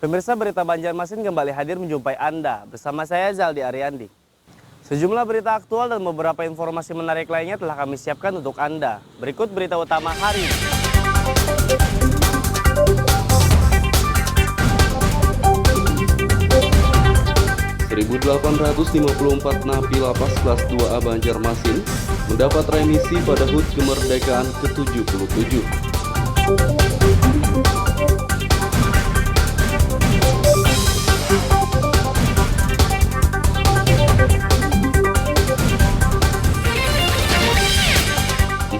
Pemirsa, berita Banjarmasin kembali hadir menjumpai Anda. Bersama saya Zaldi Ariandi. Sejumlah berita aktual dan beberapa informasi menarik lainnya telah kami siapkan untuk Anda. Berikut berita utama hari ini. (1.854) napi lapas kelas 2A Banjarmasin mendapat remisi pada HUT kemerdekaan ke-77.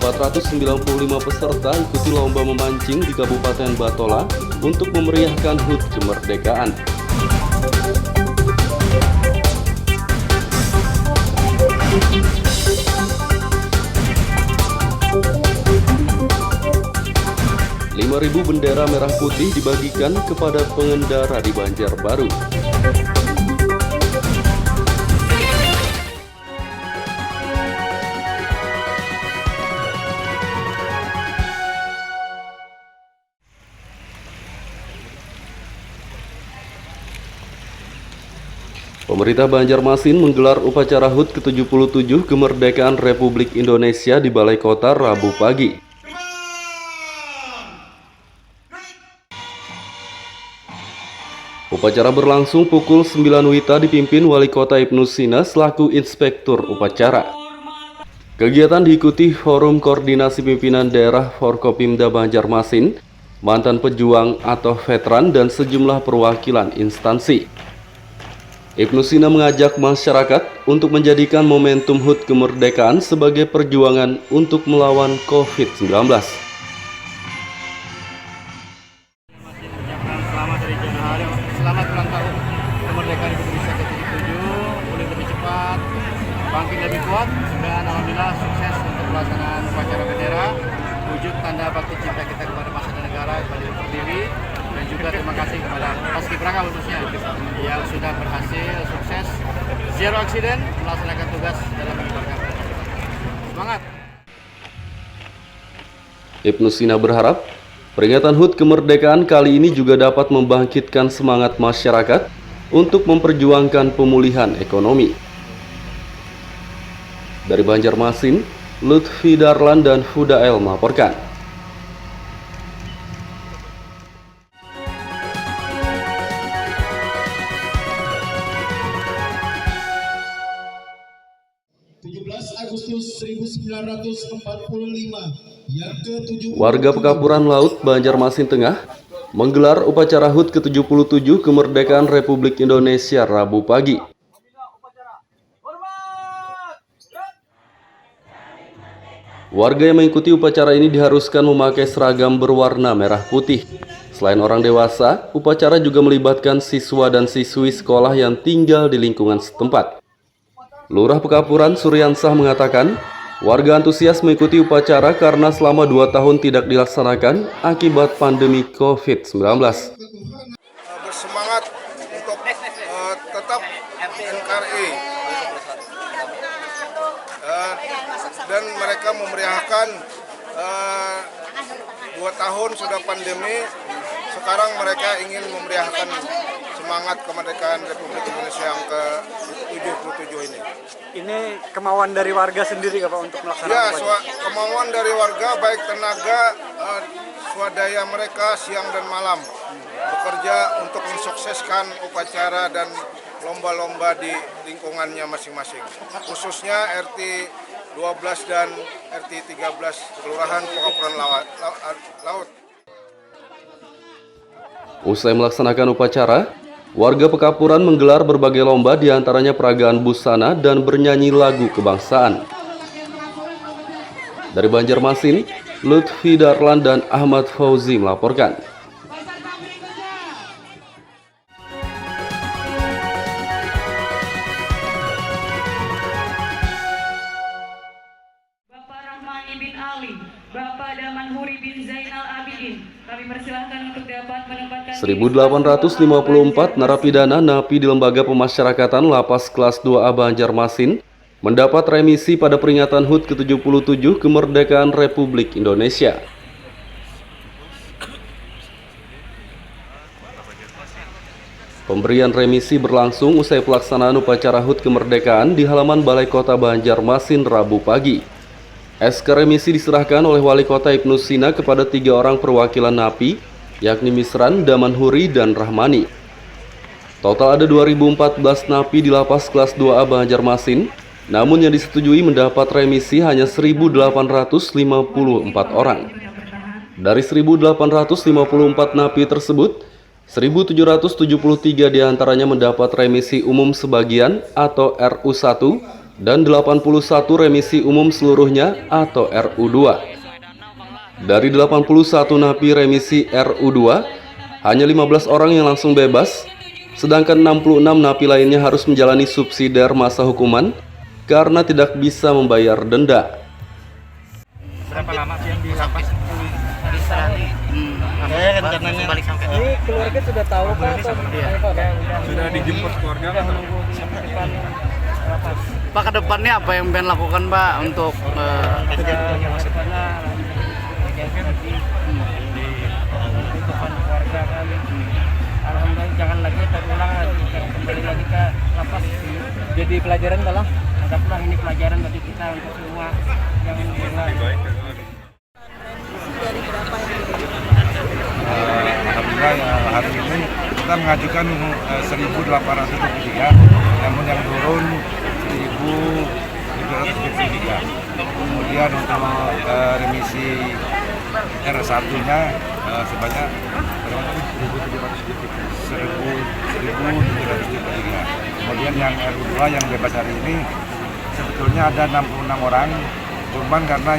(495) peserta ikuti lomba memancing di Kabupaten Batola untuk memeriahkan HUT kemerdekaan. Ribu bendera merah putih dibagikan kepada pengendara di Banjarbaru. Pemerintah Banjarmasin menggelar upacara HUT ke-77 Kemerdekaan Republik Indonesia di Balai Kota Rabu pagi. Upacara berlangsung pukul 9 WITA dipimpin Wali Kota Ibnu Sina selaku Inspektur Upacara. Kegiatan diikuti Forum Koordinasi Pimpinan Daerah Forkopimda Banjarmasin, mantan pejuang atau veteran dan sejumlah perwakilan instansi. Ibnu Sina mengajak masyarakat untuk menjadikan momentum HUT kemerdekaan sebagai perjuangan untuk melawan COVID-19. Selamat ulang tahun kemerdekaan Republik Indonesia ke-77, pulih lebih cepat, bangkit lebih kuat, dan alhamdulillah sukses untuk pelaksanaan upacara bendera, wujud tanda bakti cinta kita kepada bangsa dan negara, kepada Pertiwi, dan juga terima kasih kepada Paskibraka khususnya yang sudah berhasil sukses, zero accident, melaksanakan tugas dalam mengibarkan bendera. Semangat! Ibnu Sina berharap peringatan HUT kemerdekaan kali ini juga dapat membangkitkan semangat masyarakat untuk memperjuangkan pemulihan ekonomi. Dari Banjarmasin, Lutfi Darlan dan Fudael melaporkan. Agustus 1945 yang ke-7. Warga Pekapuran Laut, Banjarmasin Tengah menggelar upacara HUT ke-77 Kemerdekaan Republik Indonesia Rabu pagi. Warga yang mengikuti upacara ini diharuskan memakai seragam berwarna merah putih. Selain orang dewasa, upacara juga melibatkan siswa dan siswi sekolah yang tinggal di lingkungan setempat. Lurah Pekapuran Suryansah mengatakan, warga antusias mengikuti upacara karena selama 2 tahun tidak dilaksanakan akibat pandemi COVID-19. Bersemangat untuk tetap NKRI dan mereka memeriahkan 2 tahun sudah pandemi. Sekarang mereka ingin memeriahkan semangat kemerdekaan Republik Indonesia yang ke-77 ini. Ini kemauan dari warga sendiri Pak untuk melaksanakan Ya, kemauan dari warga baik tenaga, swadaya mereka siang dan malam bekerja untuk mensukseskan upacara dan lomba-lomba di lingkungannya masing-masing. Khususnya RT 12 dan RT 13 Kelurahan Pekapuran Laut. Usai melaksanakan upacara, warga Pekapuran menggelar berbagai lomba diantaranya peragaan busana dan bernyanyi lagu kebangsaan. Dari Banjarmasin, Lutfi Darlan dan Ahmad Fauzi melaporkan. Bapak Rahmani bin Ali, Bapak Damanhuri bin Zainal Abidin, kami persilahkan untuk dapat menempatkan 1.854 narapidana napi di Lembaga Pemasyarakatan Lapas Kelas 2A Banjarmasin mendapat remisi pada peringatan HUT ke-77 Kemerdekaan Republik Indonesia. Pemberian remisi berlangsung usai pelaksanaan upacara HUT kemerdekaan di halaman Balai Kota Banjarmasin Rabu pagi. SK remisi diserahkan oleh Wali Kota Ibnu Sina kepada 3 orang perwakilan napi, yakni Misran, Damanhuri, dan Rahmani. Total ada 2014 napi di lapas kelas 2A Banjarmasin, namun yang disetujui mendapat remisi hanya 1.854 orang. Dari 1.854 napi tersebut, 1.773 diantaranya mendapat remisi umum sebagian atau RU1 dan 81 remisi umum seluruhnya atau RU2. Dari 81 napi remisi RU2, hanya 15 orang yang langsung bebas, sedangkan 66 napi lainnya harus menjalani subsidiar masa hukuman karena tidak bisa membayar denda. Berapa lama sih yang di lapas? Ini keluarga sudah tahu Pak? Sudah dijemput keluarga Pak, ke depannya apa yang Ben lakukan Pak untuk Alhamdulillah jangan lagi terulang, kembali lagi ke lapas. Jadi pelajaran lah. Anggaplah ini pelajaran bagi kita untuk semua yang Alhamdulillah ya, hari ini kita mengajukan 1.823, namun yang turun 1.773. Kemudian untuk remisi R1-nya sebanyak 1.773. Kemudian yang R2 yang bebas hari ini sebetulnya ada 66 orang, cuman karena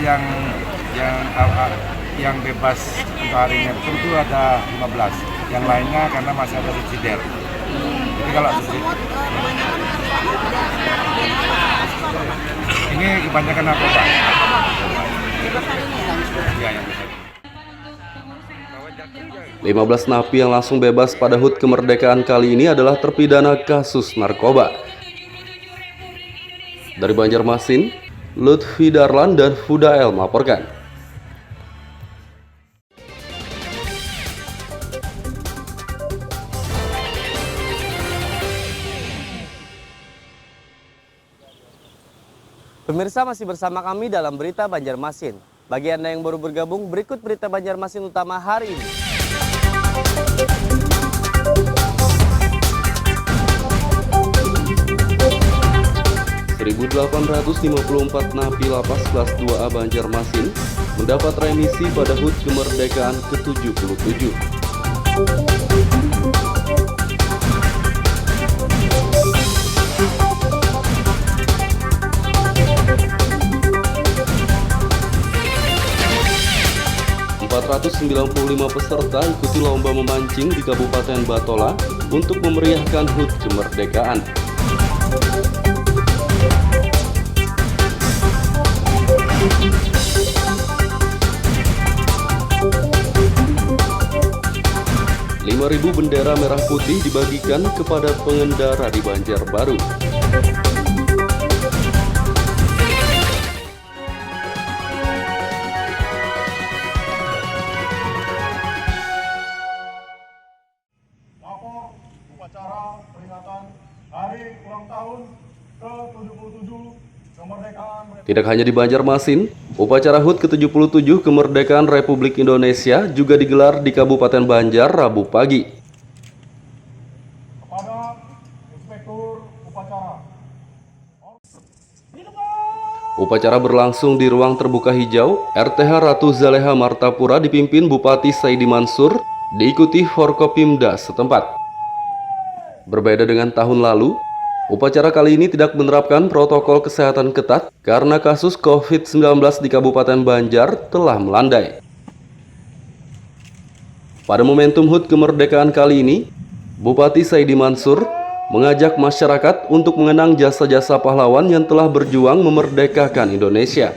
yang bebas untuk hari ini itu ada 15, yang lainnya karena masih ada subsidiar. Jadi kalau ini kebanyakan narkoba. Ya, yang besar. 15 napi yang langsung bebas pada HUT kemerdekaan kali ini adalah terpidana kasus narkoba. Dari Banjarmasin, Lutfi Darlan dan Fudael melaporkan. Pemirsa masih bersama kami dalam Berita Banjarmasin. Bagi Anda yang baru bergabung, berikut Berita Banjarmasin utama hari ini. ...1.854 napi lapas kelas 2A Banjarmasin mendapat remisi pada HUT kemerdekaan ke-77. ...495 peserta ikuti lomba memancing di Kabupaten Batola untuk memeriahkan HUT kemerdekaan. Ribu bendera merah putih dibagikan kepada pengendara di Banjarbaru. Lapor upacara peringatan Hari Ulang Tahun ke-77 Kemerdekaan. Tidak hanya di Banjarmasin, upacara HUT ke-77 Kemerdekaan Republik Indonesia juga digelar di Kabupaten Banjar Rabu pagi. Kepada Inspektur Upacara. Upacara berlangsung di ruang terbuka hijau RTH Ratu Zaleha Martapura dipimpin Bupati Saidi Mansur, diikuti Forkopimda setempat. Berbeda dengan tahun lalu, upacara kali ini tidak menerapkan protokol kesehatan ketat karena kasus COVID-19 di Kabupaten Banjar telah melandai. Pada momentum HUT kemerdekaan kali ini, Bupati Saidi Mansur mengajak masyarakat untuk mengenang jasa-jasa pahlawan yang telah berjuang memerdekakan Indonesia.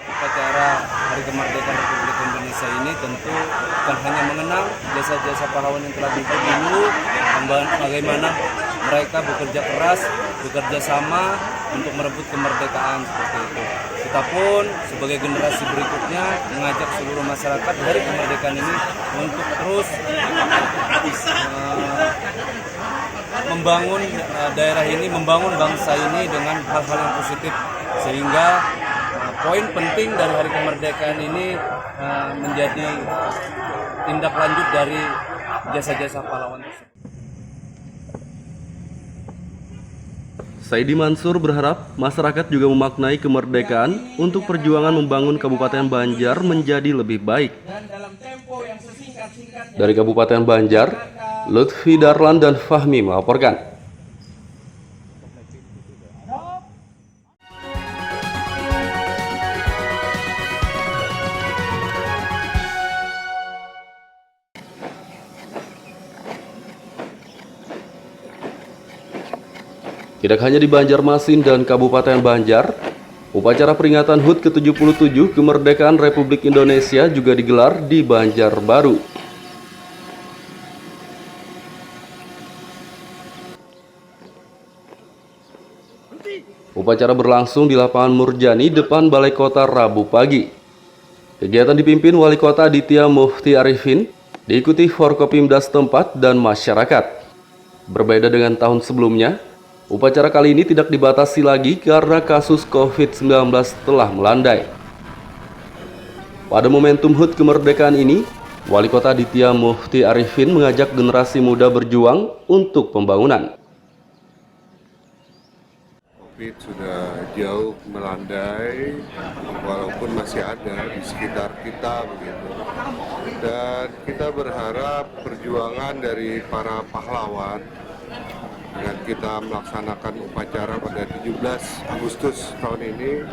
Upacara Hari Kemerdekaan Republik Indonesia ini tentu bukan hanya mengenang jasa-jasa pahlawan yang telah dibuat dulu, bagaimana mereka bekerja keras, bekerja sama untuk merebut kemerdekaan seperti itu. kita pun sebagai generasi berikutnya mengajak seluruh masyarakat di hari kemerdekaan ini untuk terus membangun daerah ini, membangun bangsa ini dengan hal-hal yang positif, sehingga poin penting dari hari kemerdekaan ini menjadi tindak lanjut dari jasa-jasa pahlawan tersebut. Saidi Mansur berharap masyarakat juga memaknai kemerdekaan untuk perjuangan membangun Kabupaten Banjar menjadi lebih baik. Dari Kabupaten Banjar, Lutfi Darlan dan Fahmi melaporkan. Tidak hanya di Banjarmasin dan Kabupaten Banjar, upacara peringatan HUT ke-77 Kemerdekaan Republik Indonesia juga digelar di Banjarbaru. Upacara berlangsung di lapangan Murjani depan Balai Kota Rabu pagi. Kegiatan dipimpin Wali Kota Aditya Mufti Arifin, diikuti Forkopimda setempat dan masyarakat. Berbeda dengan tahun sebelumnya, upacara kali ini tidak dibatasi lagi karena kasus COVID-19 telah melandai. Pada momentum HUT kemerdekaan ini, Wali Kota Aditya Mufti Arifin mengajak generasi muda berjuang untuk pembangunan. COVID sudah jauh melandai, walaupun masih ada di sekitar kita begitu. Dan kita berharap perjuangan dari para pahlawan dengan kita melaksanakan upacara pada 17 Agustus tahun ini,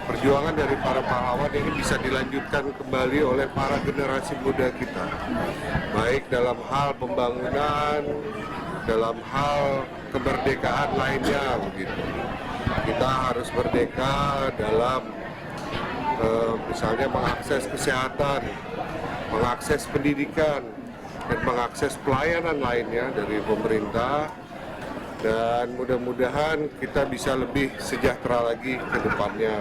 perjuangan dari para pahlawan ini bisa dilanjutkan kembali oleh para generasi muda kita, baik dalam hal pembangunan, dalam hal kemerdekaan lainnya begitu. Kita harus merdeka dalam misalnya mengakses kesehatan, mengakses pendidikan, dan mengakses pelayanan lainnya dari pemerintah. Dan mudah-mudahan kita bisa lebih sejahtera lagi ke depannya.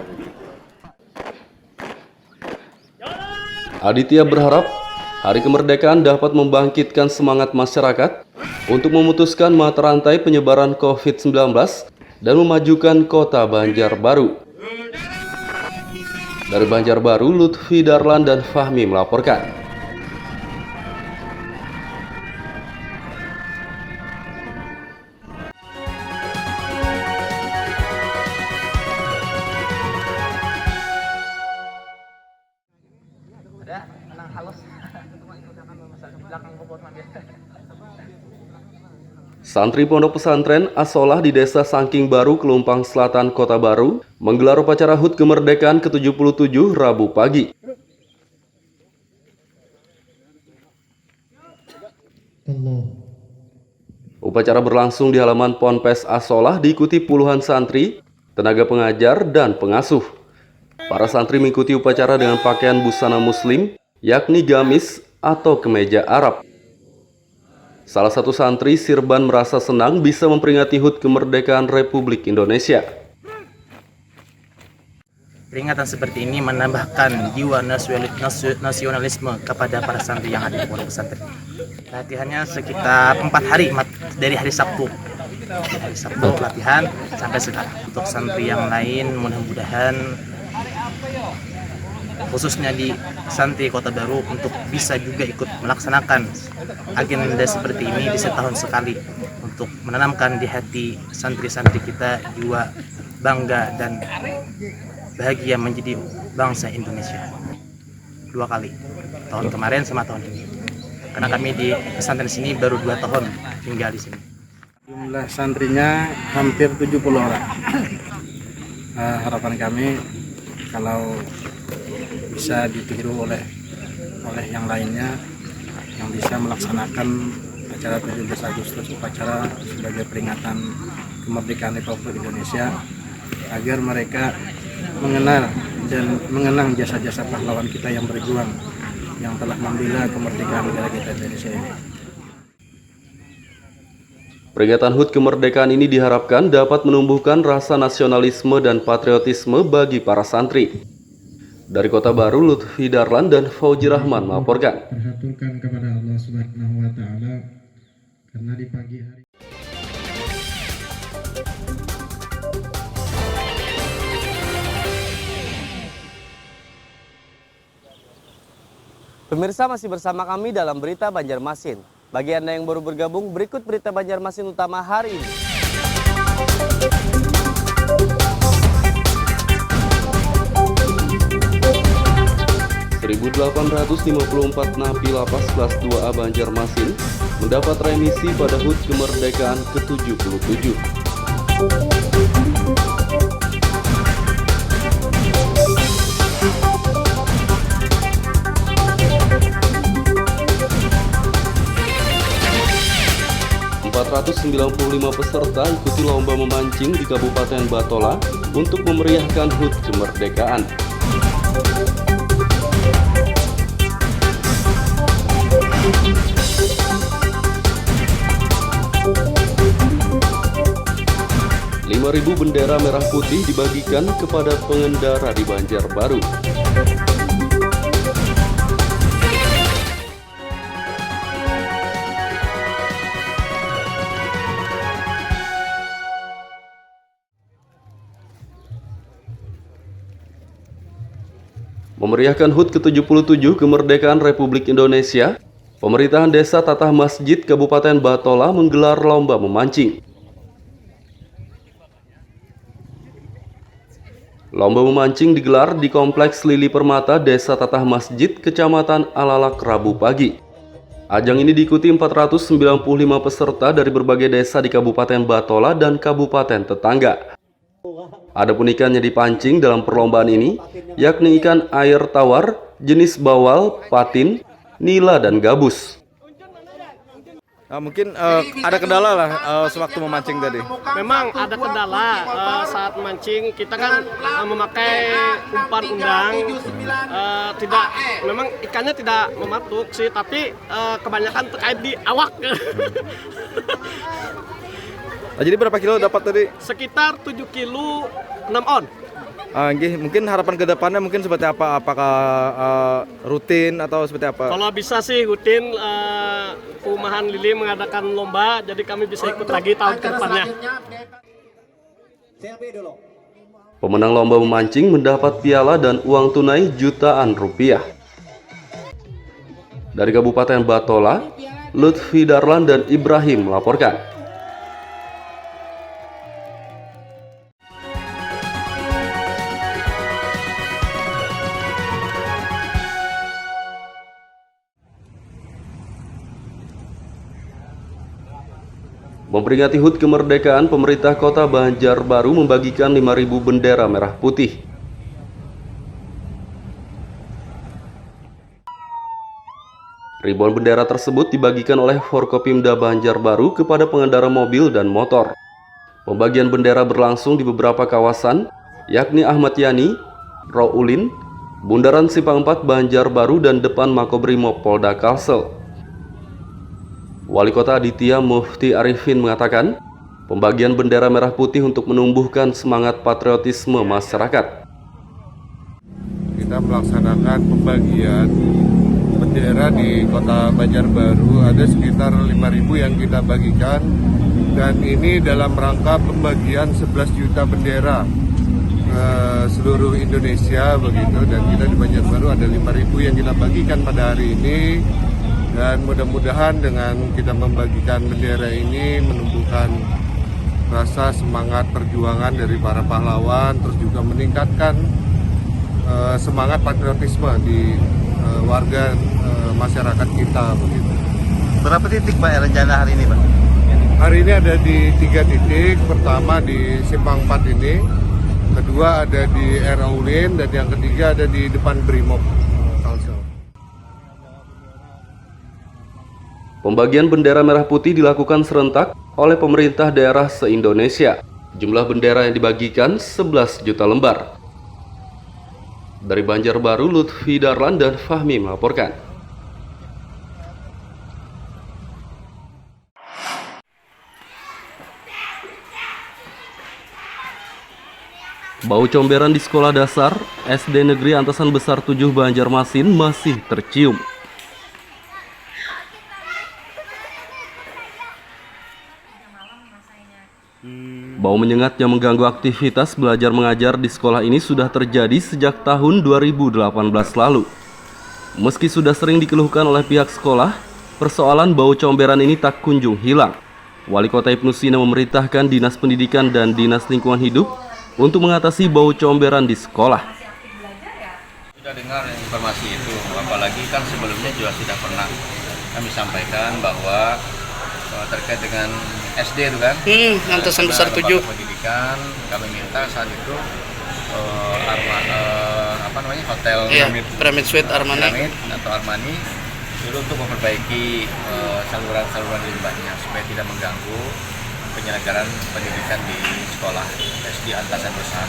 Aditya berharap Hari Kemerdekaan dapat membangkitkan semangat masyarakat untuk memutuskan mata rantai penyebaran COVID-19 dan memajukan kota Banjarbaru. Dari Banjarbaru, Lutfi Darlan dan Fahmi melaporkan. Santri Pondok Pesantren As-Solah di Desa Sangking Baru, Kelumpang Selatan, Kota Baru, menggelar upacara HUT Kemerdekaan ke-77 Rabu pagi. Upacara berlangsung di halaman Ponpes As-Solah diikuti puluhan santri, tenaga pengajar, dan pengasuh. Para santri mengikuti upacara dengan pakaian busana muslim, yakni gamis atau kemeja Arab. Salah satu santri, Sirban, merasa senang bisa memperingati HUT Kemerdekaan Republik Indonesia. Peringatan seperti ini menambahkan jiwa nasionalisme kepada para santri yang ada di pondok pesantren. Latihannya sekitar 4 hari dari hari Sabtu. Hari Sabtu latihan sampai sekarang. Untuk santri yang lain mudah-mudahan khususnya di santri Kota Baru untuk bisa juga ikut melaksanakan agenda seperti ini di setahun sekali untuk menanamkan di hati santri-santri kita jiwa bangga dan bahagia menjadi bangsa Indonesia. 2 kali, tahun kemarin sama tahun ini. Karena kami di pesantren sini baru 2 tahun tinggal di sini. Jumlah santrinya hampir 70 orang. Harapan kami kalau bisa ditiru oleh yang lainnya yang bisa melaksanakan acara 17 Agustus, upacara sebagai peringatan kemerdekaan Republik Indonesia, agar mereka mengenal dan mengenang jasa-jasa pahlawan kita yang berjuang, yang telah membela kemerdekaan negara kita Indonesia ini. Peringatan HUT kemerdekaan ini diharapkan dapat menumbuhkan rasa nasionalisme dan patriotisme bagi para santri. Dari Kota Baru, Lutfi Darlan dan Fauji Rahman melaporkan. Perhaturkan kepada Allah Subhanahu wa taala karena di pagi hari Pemirsa masih bersama kami dalam Berita Banjarmasin. Bagi Anda yang baru bergabung, berikut Berita Banjarmasin utama hari ini. (1.854 napi lapas kelas 2A Banjarmasin mendapat remisi pada HUT kemerdekaan ke-77. ...495 peserta ikuti lomba memancing di Kabupaten Batola untuk memeriahkan HUT kemerdekaan. Ribu bendera merah putih dibagikan kepada pengendara di Banjarbaru. Memeriahkan HUT ke-77 kemerdekaan Republik Indonesia, pemerintahan Desa Tatah Masjid Kabupaten Batola menggelar lomba memancing. Lomba memancing digelar di Kompleks Lili Permata, Desa Tatah Masjid, Kecamatan Alalak, Rabu pagi. Ajang ini diikuti 495 peserta dari berbagai desa di Kabupaten Batola dan kabupaten tetangga. Adapun ikan yang dipancing dalam perlombaan ini, yakni ikan air tawar, jenis bawal, patin, nila, dan gabus. Mungkin ada kendala lah sewaktu memancing tadi. Memang ada kendala saat mancing. Kita kan memakai umpan undang. Memang ikannya tidak mematuk sih, tapi kebanyakan terkait di awak. Jadi berapa kilo dapat tadi? Sekitar 7 kilo 6 on. Mungkin harapan ke depannya mungkin seperti apa? Apakah rutin atau seperti apa? Kalau bisa sih rutin, Perumahan Lili mengadakan lomba, jadi kami bisa ikut lagi tahun ke depannya. Pemenang lomba memancing mendapat piala dan uang tunai jutaan rupiah. Dari Kabupaten Batola, Lutfi Darlan dan Ibrahim melaporkan. Memperingati HUT kemerdekaan, pemerintah Kota Banjarbaru membagikan 5.000 bendera merah putih. Ribuan bendera tersebut dibagikan oleh Forkopimda Banjarbaru kepada pengendara mobil dan motor. Pembagian bendera berlangsung di beberapa kawasan, yakni Ahmad Yani, Raulin, Bundaran Simpang 4 Banjarbaru, dan depan Makobrimob Polda Kalsel. Wali Kota Aditya Mufti Arifin mengatakan, pembagian bendera merah putih untuk menumbuhkan semangat patriotisme masyarakat. Kita melaksanakan pembagian bendera di Kota Banjarbaru, ada sekitar 5.000 yang kita bagikan, dan ini dalam rangka pembagian 11 juta bendera seluruh Indonesia begitu, dan kita di Banjarbaru ada 5.000 yang kita bagikan pada hari ini. Dan mudah-mudahan dengan kita membagikan bendera ini menumbuhkan rasa semangat perjuangan dari para pahlawan, terus juga meningkatkan semangat patriotisme di warga masyarakat kita begitu. Berapa titik Pak rencana hari ini Pak? Hari ini ada di 3 titik, pertama di Simpang 4 ini, kedua ada di Raulin, dan yang ketiga ada di depan Brimob. Pembagian bendera merah putih dilakukan serentak oleh pemerintah daerah se-Indonesia. Jumlah bendera yang dibagikan 11 juta lembar. Dari Banjarbaru, Lutfi Darlan dan Fahmi melaporkan. Bau comberan di sekolah dasar SD Negeri Antasan Besar 7 Banjarmasin masih tercium. Bau menyengat yang mengganggu aktivitas belajar mengajar di sekolah ini sudah terjadi sejak tahun 2018 lalu. Meski sudah sering dikeluhkan oleh pihak sekolah, persoalan bau comberan ini tak kunjung hilang. Wali Kota Ibnu Sina memerintahkan Dinas Pendidikan dan Dinas Lingkungan Hidup untuk mengatasi bau comberan di sekolah. Sudah dengar informasi itu, apalagi kan sebelumnya juga sudah pernah kami sampaikan bahwa terkait dengan SD itu kan, Antasan Besar 7 pendidikan, kami minta saat itu hotel Pyramid Suite Pyramid atau Armani dulu untuk memperbaiki saluran-saluran limbahnya supaya tidak mengganggu penyelenggaraan pendidikan di sekolah SD Antasan Besar.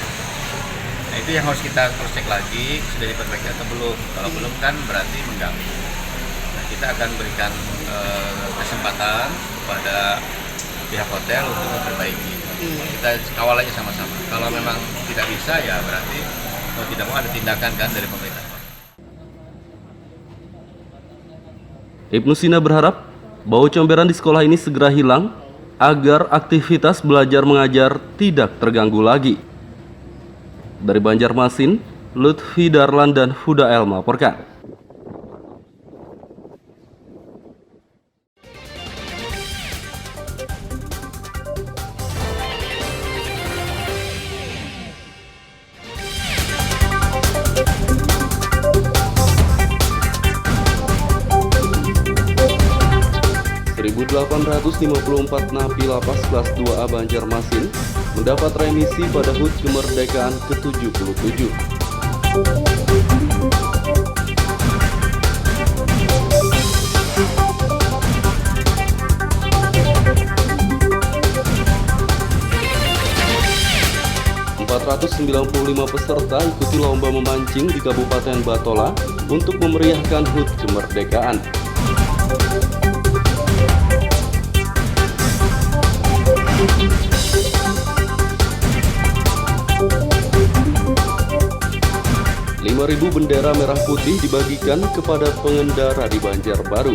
Nah, itu yang harus kita terus cek lagi, sudah diperbaiki atau belum. Kalau belum kan berarti mengganggu. Nah, kita akan berikan kesempatan kepada pihak hotel untuk memperbaiki. Kita kawal aja sama-sama. Kalau memang tidak bisa, ya berarti mau tidak mau ada tindakan kan dari pemerintah. Ibnu Sina berharap bau comberan di sekolah ini segera hilang agar aktivitas belajar mengajar tidak terganggu lagi. Dari Banjarmasin, Lutfi Darlan dan Huda El melaporkan. ...1.854 napi lapas kelas 2A Banjarmasin mendapat remisi pada HUT kemerdekaan ke-77. ...495 peserta ikuti lomba memancing di Kabupaten Batola untuk memeriahkan HUT kemerdekaan. Ribu bendera merah putih dibagikan kepada pengendara di Banjarbaru.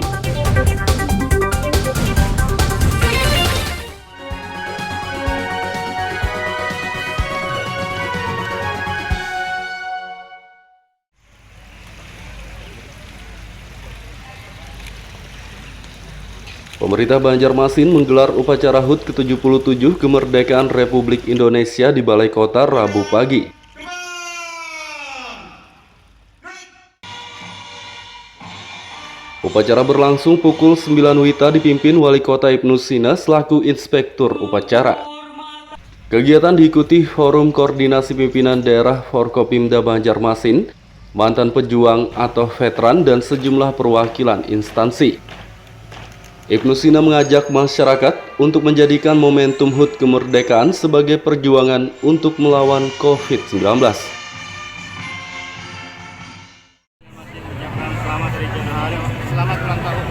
Pemerintah Banjarmasin menggelar upacara HUT ke-77 Kemerdekaan Republik Indonesia di Balai Kota Rabu pagi. Upacara berlangsung pukul 9 WITA dipimpin Wali Kota Ibnu Sina selaku inspektur upacara. Kegiatan diikuti Forum Koordinasi Pimpinan Daerah Forkopimda Banjarmasin, mantan pejuang atau veteran dan sejumlah perwakilan instansi. Ibnu Sina mengajak masyarakat untuk menjadikan momentum HUT kemerdekaan sebagai perjuangan untuk melawan COVID-19. Selamat ulang tahun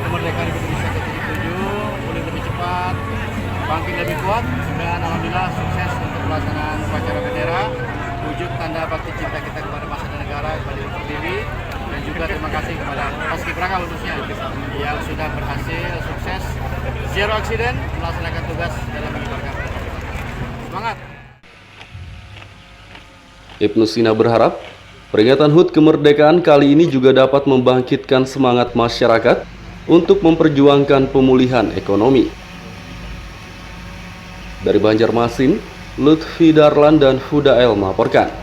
kemerdekaan Republik Indonesia ke-77, pulih lebih cepat, bangkit lebih kuat, dan alhamdulillah sukses untuk pelaksanaan upacara bendera, wujud tanda bakti cinta kita kepada bangsa dan negara, kepada Ibu Pertiwi, dan juga terima kasih kepada Paskibraka khususnya yang sudah berhasil sukses zero accident melaksanakan tugas dalam mengibarkan bendera. Semangat! Ibnu Sina berharap peringatan HUT kemerdekaan kali ini juga dapat membangkitkan semangat masyarakat untuk memperjuangkan pemulihan ekonomi. Dari Banjarmasin, Lutfi Darlan dan Huda El melaporkan.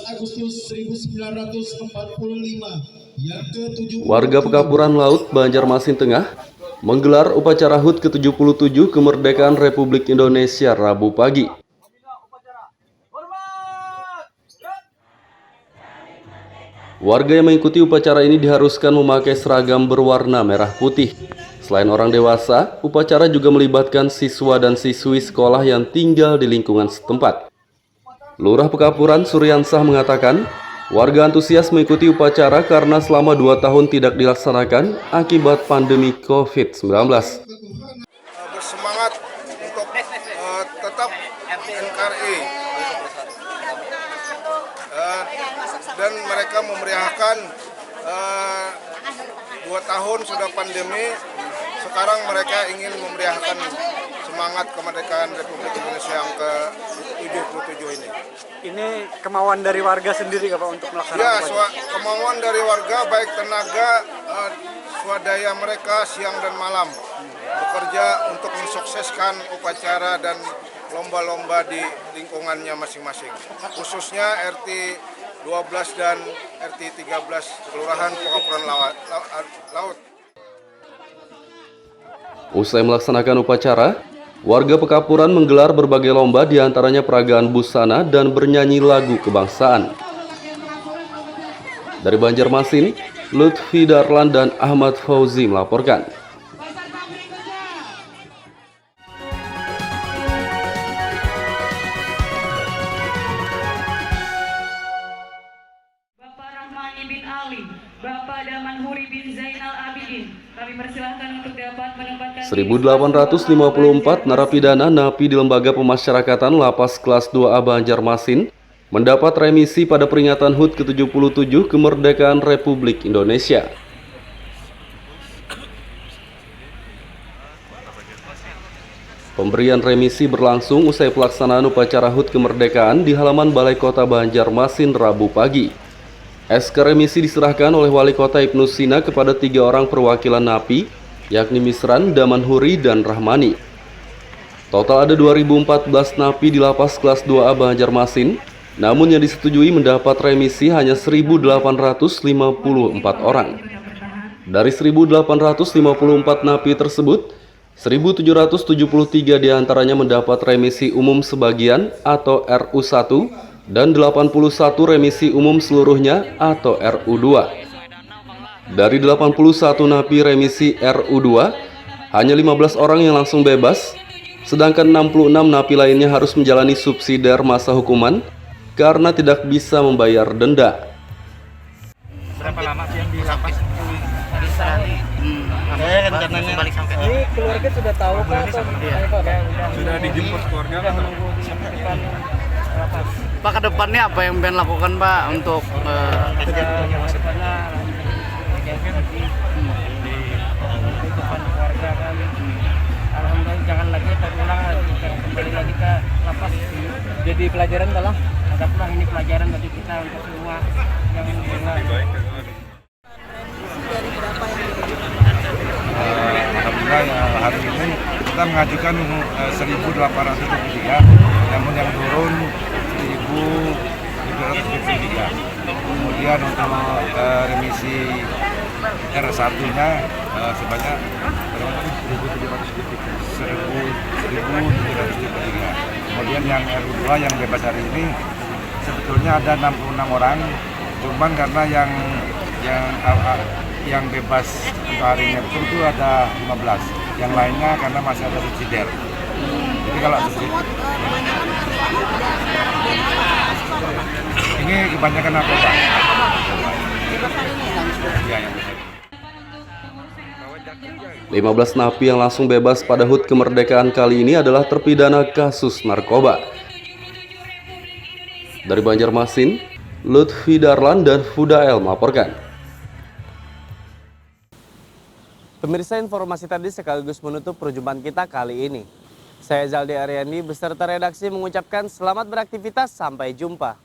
Agustus 1945 yang ke-7 Warga Pekapuran Laut Banjarmasin Tengah menggelar upacara HUT ke-77 Kemerdekaan Republik Indonesia Rabu pagi. Warga yang mengikuti upacara ini diharuskan memakai seragam berwarna merah putih. Selain orang dewasa, upacara juga melibatkan siswa dan siswi sekolah yang tinggal di lingkungan setempat. Lurah Pekapuran Suryansah mengatakan, Warga antusias mengikuti upacara karena selama 2 tahun tidak dilaksanakan akibat pandemi COVID-19. Bersemangat untuk tetap NKRI dan mereka memeriahkan 2 tahun sudah pandemi. Sekarang mereka ingin memeriahkan semangat kemerdekaan Republik Indonesia yang ke-77 ini. Ini kemauan dari warga sendiri Pak untuk melaksanakan? Ya, kemauan dari warga baik tenaga, swadaya mereka siang dan malam bekerja untuk mensukseskan upacara dan lomba-lomba di lingkungannya masing-masing. Khususnya RT 12 dan RT 13 Kelurahan Pekapuran Laut. Usai melaksanakan upacara, warga Pekapuran menggelar berbagai lomba diantaranya peragaan busana dan bernyanyi lagu kebangsaan. Dari Banjarmasin, Lutfi Darlan dan Ahmad Fauzi melaporkan. Bapak Rahmani bin Ali, Bapak Damanhuri bin Zainal Abidin, kami persilahkan untuk dapat menempatkan 1854 narapidana napi di Lembaga Pemasyarakatan Lapas Kelas 2A Banjarmasin mendapat remisi pada peringatan HUT ke-77 Kemerdekaan Republik Indonesia. Pemberian remisi berlangsung usai pelaksanaan upacara HUT kemerdekaan di halaman Balai Kota Banjarmasin Rabu pagi. SK remisi diserahkan oleh Wali Kota Ibnu Sina kepada 3 orang perwakilan napi, yakni Misran, Damanhuri, dan Rahmani. Total ada 2014 napi di Lapas Kelas 2A Banjarmasin, namun yang disetujui mendapat remisi hanya 1.854 orang. Dari 1.854 napi tersebut, 1.773 diantaranya mendapat remisi umum sebagian atau RU1, dan 81 remisi umum seluruhnya atau RU2. Dari 81 napi remisi RU2, hanya 15 orang yang langsung bebas, sedangkan 66 napi lainnya harus menjalani subsidiar masa hukuman karena tidak bisa membayar denda. Berapa lama sih yang di lapas? Ini keluarga sudah tahu Pak? Sudah dijemput keluarga Pak? Pak, ke depannya apa yang Ben lakukan Pak untuk kehidupan keluarga kan? Alhamdulillah jangan lagi terulang, kembali lagi ke lapas. Jadi pelajaran lah. Anggaplah ini pelajaran bagi kita untuk semua yang Alhamdulillah ya, hari ini kita mengajukan 1.873, namun yang turun 1.773. Kemudian untuk remisi R1-nya sebanyak 1.773. Kemudian yang R2 yang bebas hari ini sebetulnya ada 66 orang, cuman karena yang bebas untuk hari ini itu ada 15, yang lainnya karena masih ada subsidiar. Jadi kalau subsidiar ini kebanyakan apa Pak? Ya, yang 15 napi yang langsung bebas pada HUT kemerdekaan kali ini adalah terpidana kasus narkoba. Dari Banjarmasin, Lutfi Darlan dan Fudael melaporkan. Pemirsa, informasi tadi sekaligus menutup perjumpaan kita kali ini. Saya Zaldi Ariandi beserta redaksi mengucapkan selamat beraktivitas, sampai jumpa.